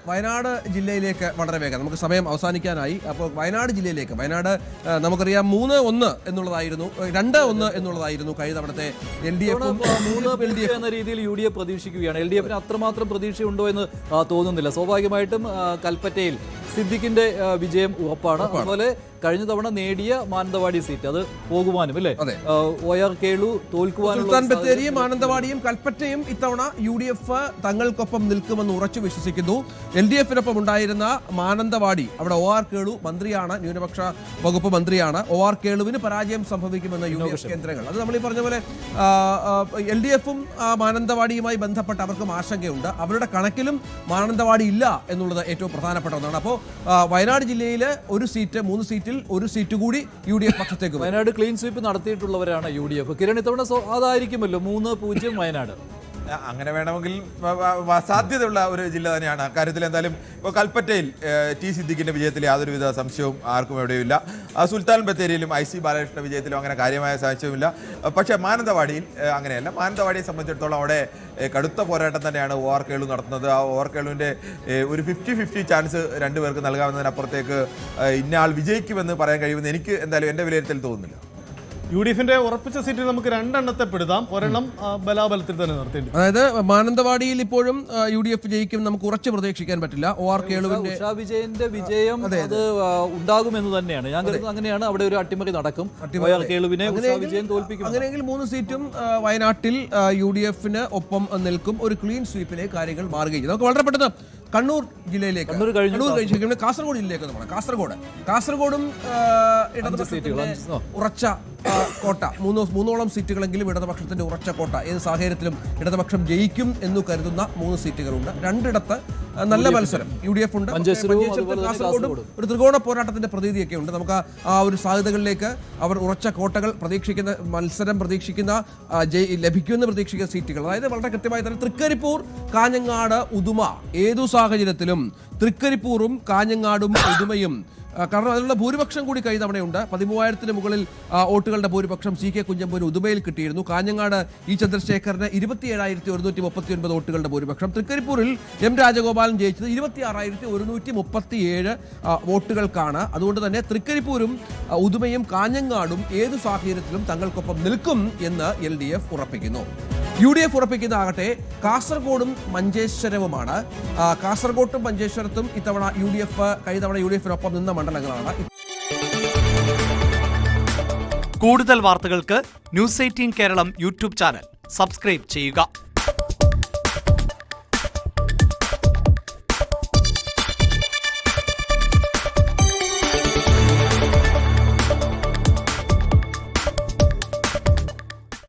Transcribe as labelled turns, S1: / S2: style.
S1: വയനാട് ജില്ലയിലേക്ക് വളരെ വേഗം നമുക്ക് സമയം അവസാനിക്കാനായി. അപ്പോൾ വയനാട് ജില്ലയിലേക്ക് നമുക്കറിയാം 3-1 എന്നുള്ളതായിരുന്നു 2-1 എന്നുള്ളതായിരുന്നു കഴിഞ്ഞ തവണത്തെ LDF
S2: 3 എന്ന രീതിയിൽ UDF പ്രതീക്ഷിക്കുകയാണ്. LDF അത്രമാത്രം പ്രതീക്ഷയുണ്ടോ എന്ന് തോന്നുന്നില്ല. സ്വാഭാവികമായിട്ടും കൽപ്പറ്റയിൽ സിദ്ദിഖിന്റെ വിജയം ഉറപ്പാണ്. അതുപോലെ കഴിഞ്ഞ തവണ നേടിയ മാനന്തവാടി സീറ്റ് അത് പോകുവാനും അല്ലേ OR കേളു തോൽക്കുവാനും
S1: സുൽത്താൻ ബത്തേരിയും മാനന്തവാടിയും കൽപ്പറ്റയും ഇത്തവണ UDF തങ്ങൾക്കൊപ്പം നിൽക്കുമെന്ന് ഉറച്ചു വിശ്വസിക്കുന്നു. LDF-നൊപ്പം ഉണ്ടായിരുന്ന മാനന്തവാടി അവിടെ OR കേളു മന്ത്രിയാണ്, ന്യൂനപക്ഷ വകുപ്പ് മന്ത്രിയാണ്. OR കേളുവിന് പരാജയം സംഭവിക്കുമെന്ന UDF കേന്ദ്രങ്ങൾ അത് നമ്മൾ ഈ പറഞ്ഞ പോലെ LDF-ഉം മാനന്തവാടിയുമായി ബന്ധപ്പെട്ട് അവർക്കും ആശങ്കയുണ്ട്. അവരുടെ കണക്കിലും മാനന്തവാടി ഇല്ല എന്നുള്ളത് ഏറ്റവും പ്രധാനപ്പെട്ട ഒന്നാണ്. അപ്പോൾ വയനാട് ജില്ലയിൽ 1 സീറ്റ് 3 സീറ്റിൽ 1 സീറ്റ് കൂടി UDF പക്ഷത്തേക്ക്.
S2: വയനാട് ക്ലീൻ സ്വീപ്പ് നടത്തിയിട്ടുള്ളവരാണ് UDF. കിരൺ ഇത്തവണ അതായിരിക്കുമല്ലോ 3-0 വയനാട്.
S3: അങ്ങനെ വേണമെങ്കിൽ സാധ്യതയുള്ള ഒരു ജില്ല തന്നെയാണ്. അക്കാര്യത്തിൽ എന്തായാലും ഇപ്പോൾ കൽപ്പറ്റയിൽ ടി സിദ്ദിഖിന്റെ വിജയത്തിൽ യാതൊരുവിധ സംശയവും ആർക്കും എവിടെയുമില്ല. സുൽത്താൻ ബത്തേരിയിലും IC ബാലകൃഷ്ണ വിജയത്തിലും അങ്ങനെ കാര്യമായ സംശയവുമില്ല. പക്ഷേ മാനന്തവാടിയിൽ അങ്ങനെയല്ല. മാനന്തവാടിയെ സംബന്ധിച്ചിടത്തോളം അവിടെ കടുത്ത പോരാട്ടം തന്നെയാണ് OR കേളു നടത്തുന്നത്. ആ OR കേളുവിൻ്റെ ഒരു 50-50 ചാൻസ് രണ്ടുപേർക്ക് നൽകാവുന്നതിനപ്പുറത്തേക്ക് ഇന്നയാൾ വിജയിക്കുമെന്ന് പറയാൻ കഴിയുമെന്ന് എനിക്ക് എന്തായാലും എൻ്റെ വിലയിരുത്തൽ തോന്നുന്നില്ല.
S4: UDF-ന്റെ ഉറപ്പിച്ച സീറ്റിൽ നമുക്ക് 2 എണ്ണത്തെ പെടുത്താം. ഒരെണ്ണം ബലാബലത്തിൽ തന്നെ നിർത്തേണ്ടി.
S1: അതായത് മാനന്തവാടിയിൽ ഇപ്പോഴും UDF ജയിക്കും നമുക്ക് ഉറച്ചു പ്രതീക്ഷിക്കാൻ പറ്റില്ല. OR കേളുവിന്റെ
S2: ഉഷാ വിജയന്റെ വിജയം അത് ഉണ്ടാകുമെന്ന് തന്നെയാണ് ഞാൻ കരുതുന്നത്. അങ്ങനെയാണ് അവിടെ ഒരു അട്ടിമറി നടക്കും. OR കേളുവിനെ ഉഷാ വിജയൻ തോൽപ്പിക്കും.
S1: അങ്ങനെയെങ്കിൽ 3 സീറ്റും വയനാട്ടിൽ UDF-ന് ഒപ്പം നിൽക്കും. ഒരു ക്ലീൻ സ്വീപ്പിലേക്ക് കാര്യങ്ങൾ മാറുകയും ചെയ്യും. നമുക്ക് വളരെ പെട്ടെന്ന് കണ്ണൂർ ജില്ലയിലേക്ക് കാസർഗോഡ് ജില്ലയിലേക്ക് കാസർഗോഡും ഇടതുപക്ഷത്തിന്റെ ഉറച്ച കോട്ട 3 സീറ്റുകളെങ്കിലും ഇടതുപക്ഷത്തിന്റെ ഉറച്ച കോട്ട. ഏത് സാഹചര്യത്തിലും ഇടതുപക്ഷം ജയിക്കും എന്ന് കരുതുന്ന 3 സീറ്റുകളുണ്ട്. 2 ഇടത്ത് നല്ല മത്സരം UDF ഉണ്ട്. കാസർഗോഡും ഒരു ത്രികോണ പോരാട്ടത്തിന്റെ പ്രതീതിയൊക്കെ ഉണ്ട്. നമുക്ക് ആ ഒരു സാധ്യതകളിലേക്ക് അവർ ഉറച്ച കോട്ടകൾ പ്രതീക്ഷിക്കുന്ന മത്സരം പ്രതീക്ഷിക്കുന്ന ലഭിക്കുമെന്ന് പ്രതീക്ഷിക്കുന്ന സീറ്റുകൾ അതായത് വളരെ കൃത്യമായി തന്നെ തൃക്കരിപ്പൂർ കാഞ്ഞങ്ങാട് ഉദുമ ഏതു സാഹചര്യത്തിലും തൃക്കരിപ്പൂറും കാഞ്ഞങ്ങാടും ഉദുമയും കാരണം അതിനുള്ള ഭൂരിപക്ഷം കൂടി കഴിഞ്ഞ തവണയുണ്ട്. 13,000-ന് മുകളിൽ വോട്ടുകളുടെ ഭൂരിപക്ഷം CK കുഞ്ഞമ്പൂരിന് ഉദുമയിൽ കിട്ടിയിരുന്നു. കാഞ്ഞങ്ങാട് ചന്ദ്രശേഖറിന് 27,139 വോട്ടുകളുടെ ഭൂരിപക്ഷം. തൃക്കരിപ്പൂരിൽ M രാജഗോപാലൻ ജയിച്ചത് 26,137 വോട്ടുകൾക്കാണ്. അതുകൊണ്ട് തന്നെ തൃക്കരിപ്പൂരും ഉദുമയും കാഞ്ഞങ്ങാടും ഏത് സാഹചര്യത്തിലും തങ്ങൾക്കൊപ്പം നിൽക്കും എന്ന് LDF ഉറപ്പിക്കുന്നു. UDF ഉറപ്പിക്കുന്നതാകട്ടെ കാസർഗോഡും മഞ്ചേശ്വരവുമാണ്. കാസർഗോട്ടും മഞ്ചേശ്വരത്തും ഇത്തവണ കഴിഞ്ഞ തവണ UDF-നൊപ്പം നിന്ന മണ്ഡലങ്ങളാണ്.
S5: കൂടുതൽ വാർത്തകൾക്ക് News 18 Keralam YouTube channel subscribe ചെയ്യുക.